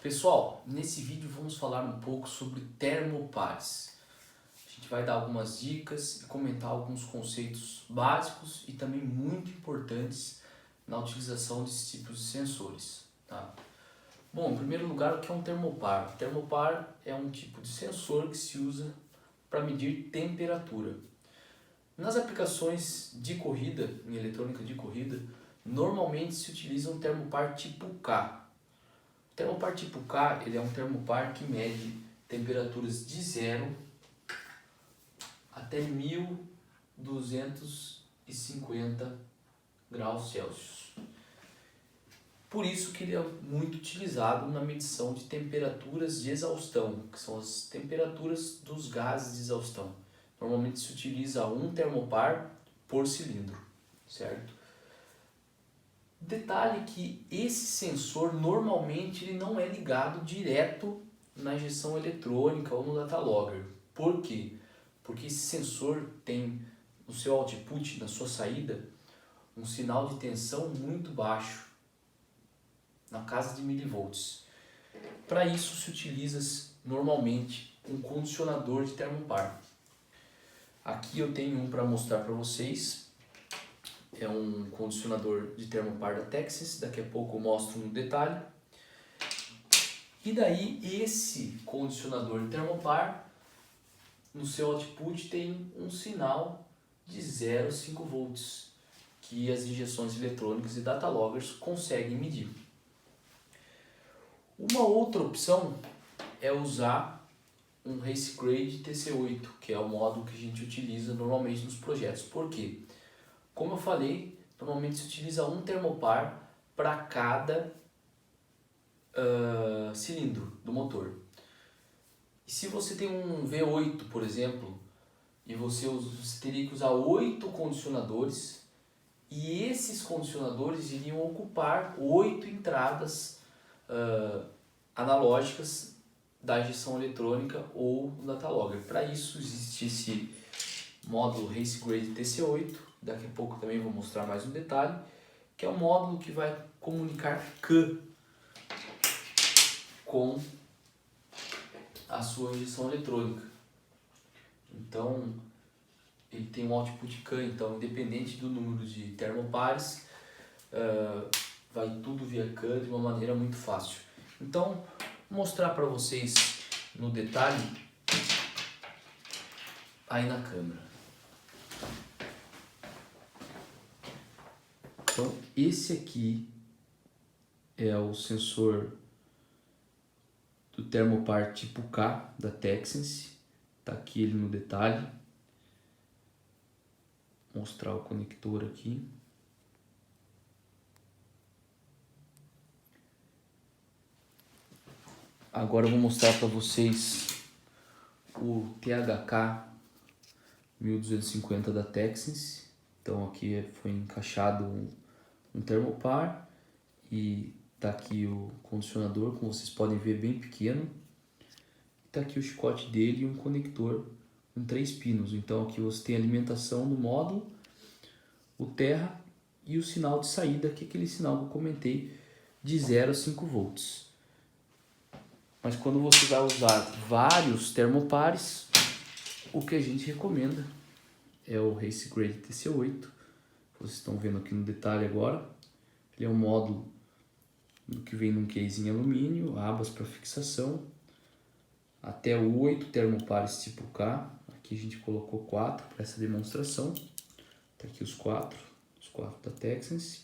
Pessoal, nesse vídeo vamos falar um pouco sobre termopares. A gente vai dar algumas dicas e comentar alguns conceitos básicos e também muito importantes na utilização desses tipos de sensores. Tá? Bom, em primeiro lugar, o que é um termopar? O termopar é um tipo de sensor que se usa para medir temperatura. Nas aplicações de corrida, em eletrônica de corrida, normalmente se utiliza um termopar tipo K. O termopar tipo K ele é um termopar que mede temperaturas de 0 até 1250 graus Celsius. Por isso que ele é muito utilizado na medição de temperaturas de exaustão, que são as temperaturas dos gases de exaustão. Normalmente se utiliza um termopar por cilindro, certo? Detalhe que esse sensor normalmente ele não é ligado direto na injeção eletrônica ou no data logger. Por quê? Porque esse sensor tem no seu output, na sua saída, um sinal de tensão muito baixo, na casa de milivolts. Para isso se utiliza normalmente um condicionador de termopar. Aqui eu tenho um para mostrar para vocês. É um condicionador de termopar da Texas, daqui a pouco eu mostro no detalhe. E daí esse condicionador de termopar, no seu output tem um sinal de 0,5 volts, que as injeções eletrônicas e data loggers conseguem medir. Uma outra opção é usar um Race Grade TC8, que é o módulo que a gente utiliza normalmente nos projetos. Por quê? Como eu falei, normalmente se utiliza um termopar para cada cilindro do motor. E se você tem um V8, por exemplo, e você teria que usar 8 condicionadores, e esses condicionadores iriam ocupar 8 entradas analógicas da injeção eletrônica ou do data logger. Para isso existe esse módulo Race Grade TC8, daqui a pouco também vou mostrar mais um detalhe, que é um módulo que vai comunicar CAN com a sua injeção eletrônica. Então ele tem um output CAN, então independente do número de termopares, vai tudo via CAN de uma maneira muito fácil. Então vou mostrar para vocês no detalhe aí na câmera. Então esse aqui é o sensor do termopar tipo K da Texas. Tá aqui ele no detalhe. Vou mostrar o conector aqui. Agora eu vou mostrar para vocês o THK 1250 da Texas. Então aqui foi encaixado um termopar e tá aqui o condicionador, como vocês podem ver, bem pequeno. Tá aqui o chicote dele e um conector com 3 pinos. Então aqui você tem a alimentação do módulo, o terra e o sinal de saída, que é aquele sinal que eu comentei de 0 a 5 volts. Mas quando você vai usar vários termopares, o que a gente recomenda é o Race Grade TC8. Vocês estão vendo aqui no detalhe agora. Ele é um módulo que vem num case em alumínio, abas para fixação, até 8 termopares tipo K. Aqui a gente colocou 4 para essa demonstração. Tá aqui os 4 da Texas.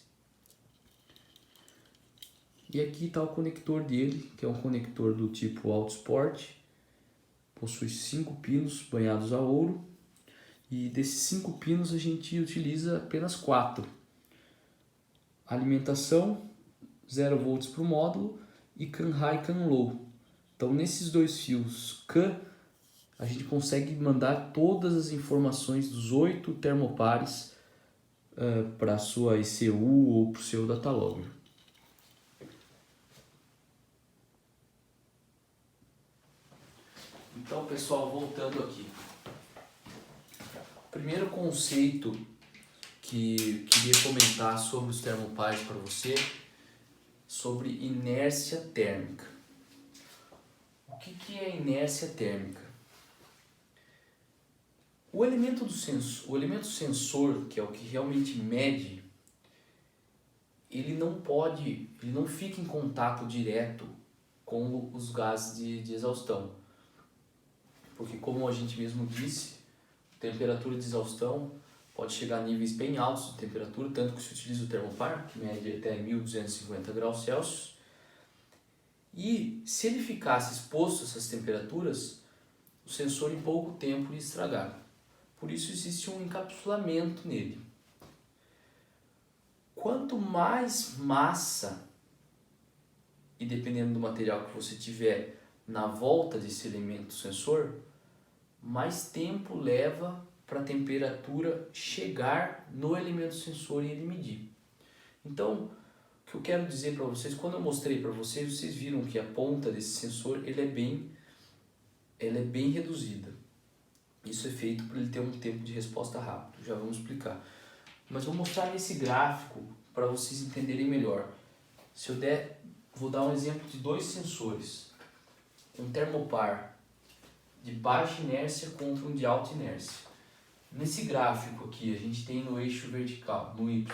E aqui está o conector dele, que é um conector do tipo Auto Sport. Possui 5 pinos banhados a ouro. E desses 5 pinos a gente utiliza apenas 4. Alimentação, 0 volts para o módulo e CAN High, CAN Low. Então nesses dois fios CAN, a gente consegue mandar todas as informações dos 8 termopares para a sua ECU ou para o seu data logger. Então pessoal, voltando aqui. O primeiro conceito que queria comentar sobre os termopares para você, sobre inércia térmica. que é inércia térmica? O elemento sensor, que é o que realmente mede, ele não fica em contato direto com os gases de exaustão. Porque, como a gente mesmo disse, a temperatura de exaustão pode chegar a níveis bem altos de temperatura, tanto que se utiliza o termopar, que mede até 1250 graus Celsius. E se ele ficasse exposto a essas temperaturas, o sensor em pouco tempo ia estragar. Por isso existe um encapsulamento nele. Quanto mais massa, e dependendo do material que você tiver na volta desse elemento sensor, mais tempo leva para a temperatura chegar no elemento sensor e ele medir. Então, o que eu quero dizer para vocês, quando eu mostrei para vocês, vocês viram que a ponta desse sensor ela é bem reduzida. Isso é feito para ele ter um tempo de resposta rápido, já vamos explicar. Mas vou mostrar nesse gráfico para vocês entenderem melhor. Se eu der, vou dar um exemplo de dois sensores. Um termopar de baixa inércia contra um de alta inércia. Nesse gráfico aqui, a gente tem no eixo vertical, no Y,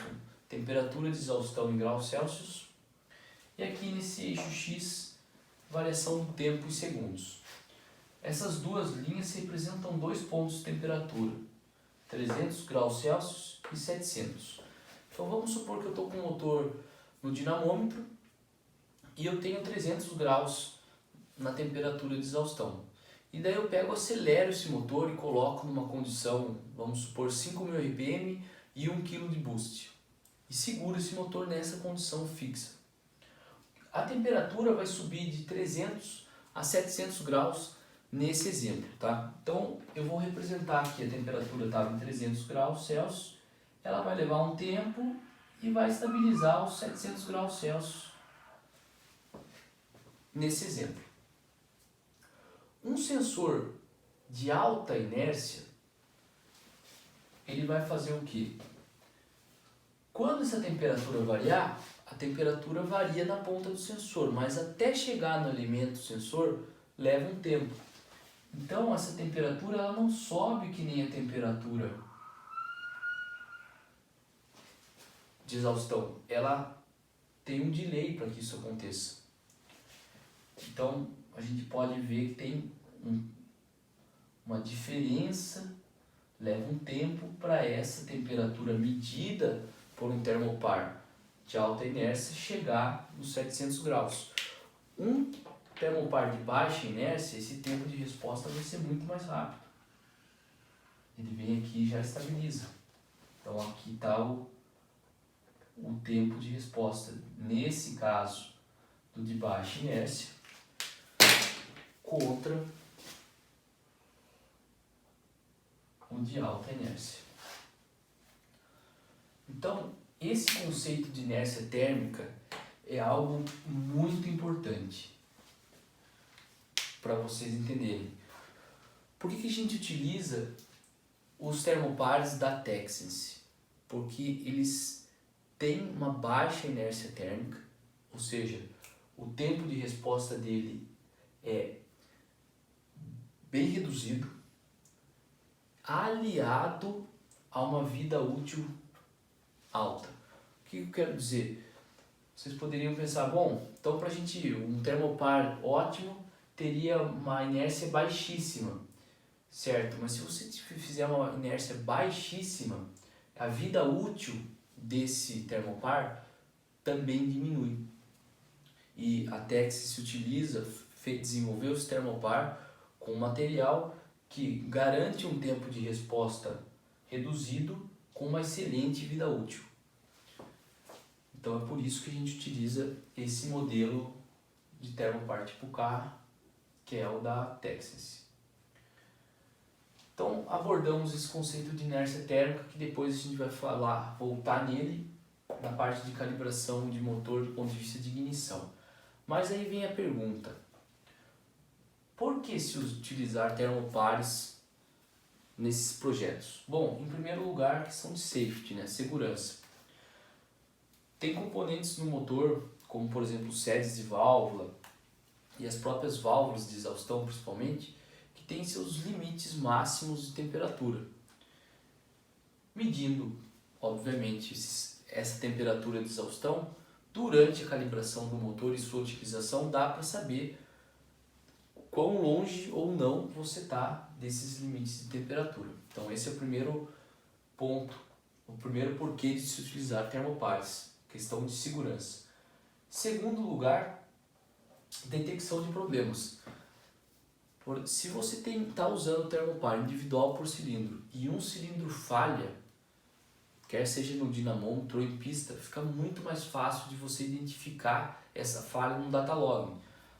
temperatura de exaustão em graus Celsius. E aqui nesse eixo X, variação do tempo em segundos. Essas duas linhas representam dois pontos de temperatura, 300 graus Celsius e 700. Então vamos supor que eu estou com o motor no dinamômetro e eu tenho 300 graus na temperatura de exaustão. E daí eu pego, acelero esse motor e coloco numa condição, vamos supor 5.000 RPM e 1 kg de boost. E seguro esse motor nessa condição fixa. A temperatura vai subir de 300 a 700 graus nesse exemplo, tá? Então eu vou representar aqui, a temperatura estava em 300 graus Celsius, ela vai levar um tempo e vai estabilizar aos 700 graus Celsius nesse exemplo. Um sensor de alta inércia, ele vai fazer o quê? Quando essa temperatura variar, a temperatura varia na ponta do sensor, mas até chegar no elemento sensor leva um tempo. Então essa temperatura ela não sobe que nem a temperatura de exaustão, ela tem um delay para que isso aconteça. Então a gente pode ver que tem uma diferença, leva um tempo para essa temperatura medida por um termopar de alta inércia chegar nos 700 graus. Um termopar de baixa inércia, esse tempo de resposta vai ser muito mais rápido. Ele vem aqui e já estabiliza. Então aqui está o tempo de resposta. Nesse caso do de baixa inércia contra o de alta inércia. Então, esse conceito de inércia térmica é algo muito importante para vocês entenderem. Por que a gente utiliza os termopares da Texense? Porque eles têm uma baixa inércia térmica, ou seja, o tempo de resposta dele é bem reduzido, aliado a uma vida útil alta. O que eu quero dizer? Vocês poderiam pensar, bom, então para a gente, um termopar ótimo teria uma inércia baixíssima, certo? Mas se você fizer uma inércia baixíssima, a vida útil desse termopar também diminui. E a Texas utiliza, desenvolveu esse termopar com um material que garante um tempo de resposta reduzido com uma excelente vida útil. Então é por isso que a gente utiliza esse modelo de termopar tipo K, que é o da Texas. Então abordamos esse conceito de inércia térmica, que depois a gente vai voltar nele na parte de calibração de motor do ponto de vista de ignição. Mas aí vem a pergunta: por que se utilizar termopares nesses projetos? Bom, em primeiro lugar, questão de safety, né? Segurança. Tem componentes no motor, como por exemplo sedes de válvula, e as próprias válvulas de exaustão principalmente, que têm seus limites máximos de temperatura. Medindo, obviamente, essa temperatura de exaustão, durante a calibração do motor e sua utilização, dá para saber quão longe ou não você está desses limites de temperatura. Então esse é o primeiro ponto, o primeiro porquê de se utilizar termopares, questão de segurança. Segundo lugar, detecção de problemas. Se você está usando o termopar individual por cilindro e um cilindro falha, quer seja no dinamômetro ou em pista, fica muito mais fácil de você identificar essa falha no datalog.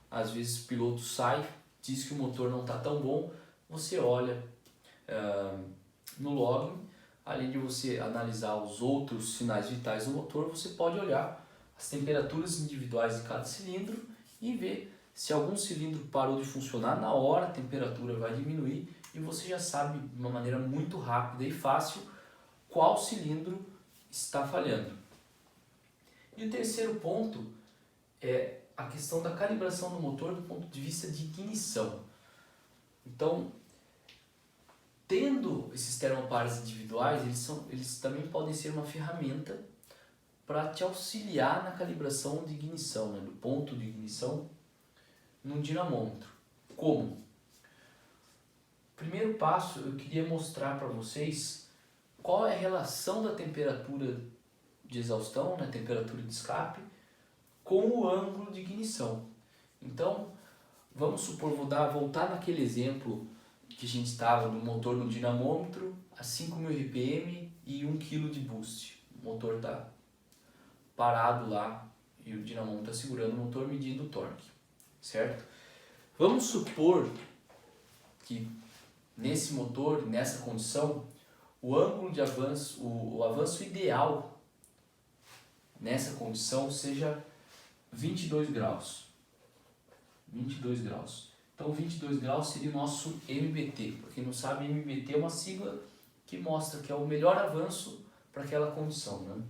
Às vezes o piloto sai, diz que o motor não está tão bom, você olha no log, além de você analisar os outros sinais vitais do motor, você pode olhar as temperaturas individuais de cada cilindro e ver se algum cilindro parou de funcionar, na hora a temperatura vai diminuir e você já sabe de uma maneira muito rápida e fácil qual cilindro está falhando. E o terceiro ponto é a questão da calibração do motor do ponto de vista de ignição. Então, tendo esses termopares individuais, eles também podem ser uma ferramenta para te auxiliar na calibração de ignição, do ponto de ignição num dinamômetro. Como? Primeiro passo, eu queria mostrar para vocês qual é a relação da temperatura de exaustão, temperatura de escape, com o ângulo de ignição. Então, vamos supor, voltar naquele exemplo que a gente estava do motor no dinamômetro a 5.000 RPM e 1 kg de boost. O motor está parado lá e o dinamômetro está segurando o motor medindo o torque, certo? Vamos supor que nesse motor, nessa condição, o ângulo de avanço, o avanço ideal nessa condição seja 22 graus. 22 graus. Então 22 graus seria o nosso MBT. Para quem não sabe, MBT é uma sigla que mostra que é o melhor avanço para aquela condição,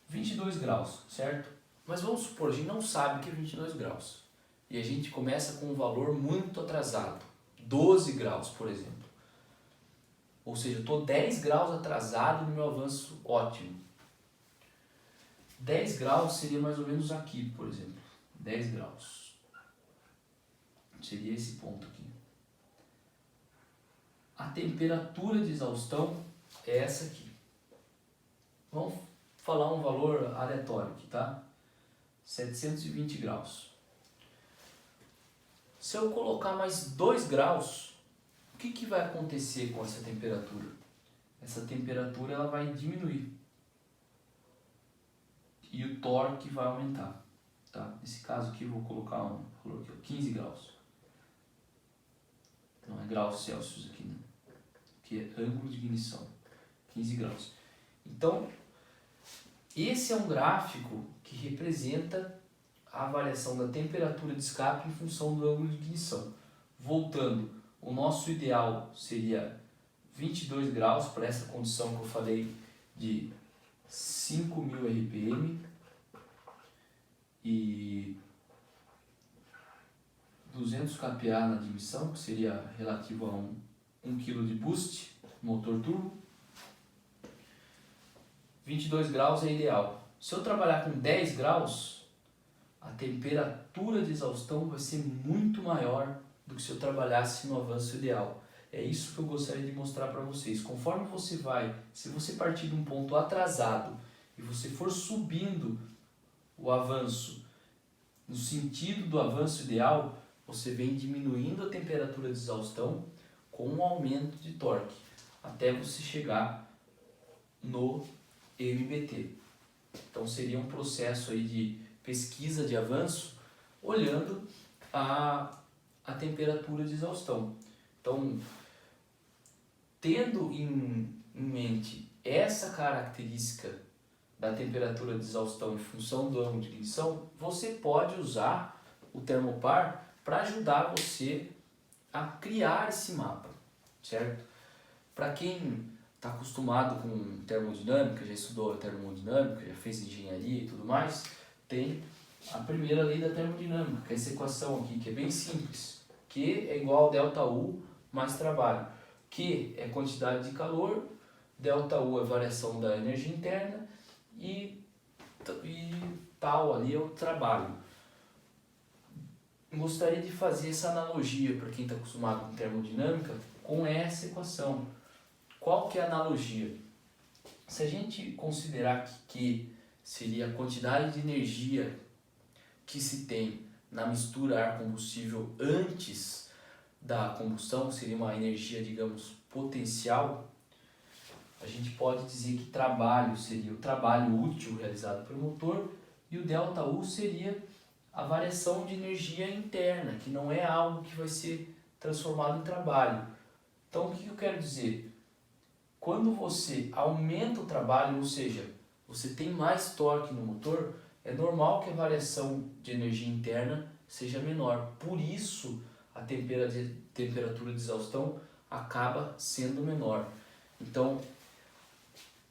22 graus, certo? Mas vamos supor, a gente não sabe o que é 22 graus. E a gente começa com um valor muito atrasado. 12 graus, por exemplo. Ou seja, eu estou 10 graus atrasado no meu avanço ótimo. 10 graus seria mais ou menos aqui, por exemplo. 10 graus. Seria esse ponto aqui. A temperatura de exaustão é essa aqui. Vamos falar um valor aleatório aqui, tá? 720 graus. Se eu colocar mais 2 graus, o que vai acontecer com essa temperatura? Essa temperatura ela vai diminuir. E o torque vai aumentar. Tá? Nesse caso aqui eu vou colocar um valor aqui, 15 graus. Não é graus Celsius aqui, né? Que é ângulo de ignição. 15 graus. Então, esse é um gráfico que representa a variação da temperatura de escape em função do ângulo de ignição. Voltando, o nosso ideal seria 22 graus para essa condição que eu falei de 5.000 RPM e 200 kPa na admissão, que seria relativo a 1 kg de boost, motor turbo. 22 graus é ideal. Se eu trabalhar com 10 graus, a temperatura de exaustão vai ser muito maior do que se eu trabalhasse no avanço ideal. É isso que eu gostaria de mostrar para vocês. Conforme você vai, se você partir de um ponto atrasado e você for subindo o avanço no sentido do avanço ideal, você vem diminuindo a temperatura de exaustão com um aumento de torque, até você chegar no MBT. Então seria um processo aí de pesquisa de avanço olhando a temperatura de exaustão. Então, tendo em mente essa característica da temperatura de exaustão em função do ângulo de ignição, você pode usar o termopar para ajudar você a criar esse mapa, certo? Para quem está acostumado com termodinâmica, já estudou termodinâmica, já fez engenharia e tudo mais, tem a primeira lei da termodinâmica, essa equação aqui, que é bem simples. Q é igual a ΔU mais trabalho. Q é quantidade de calor, ΔU é variação da energia interna e tal ali é o trabalho. Gostaria de fazer essa analogia para quem está acostumado com termodinâmica com essa equação. Qual que é a analogia? Se a gente considerar que Q seria a quantidade de energia que se tem na mistura ar-combustível antes da combustão, seria uma energia, digamos, potencial, a gente pode dizer que trabalho seria o trabalho útil realizado pelo motor e o ΔU seria a variação de energia interna, que não é algo que vai ser transformado em trabalho. Então, o que eu quero dizer? Quando você aumenta o trabalho, ou seja, você tem mais torque no motor, é normal que a variação de energia interna seja menor. Por isso, a temperatura de exaustão acaba sendo menor. Então,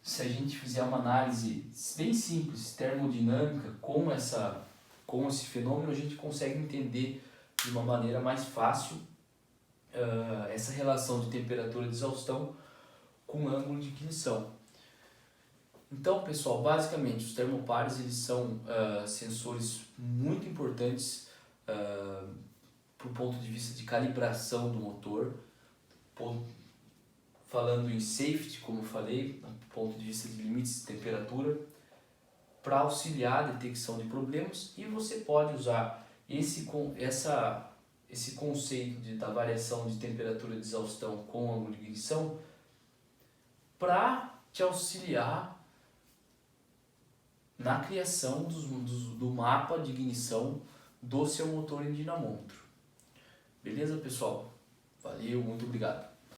se a gente fizer uma análise bem simples, termodinâmica, com esse fenômeno, a gente consegue entender de uma maneira mais fácil essa relação de temperatura de exaustão com ângulo de ignição. Então, pessoal, basicamente os termopares eles são sensores muito importantes do ponto de vista de calibração do motor, falando em safety, como eu falei, do ponto de vista de limites de temperatura, para auxiliar a detecção de problemas, e você pode usar esse conceito da variação de temperatura de exaustão com ângulo de ignição para te auxiliar na criação do mapa de ignição do seu motor em dinamômetro. Beleza, pessoal? Valeu, muito obrigado.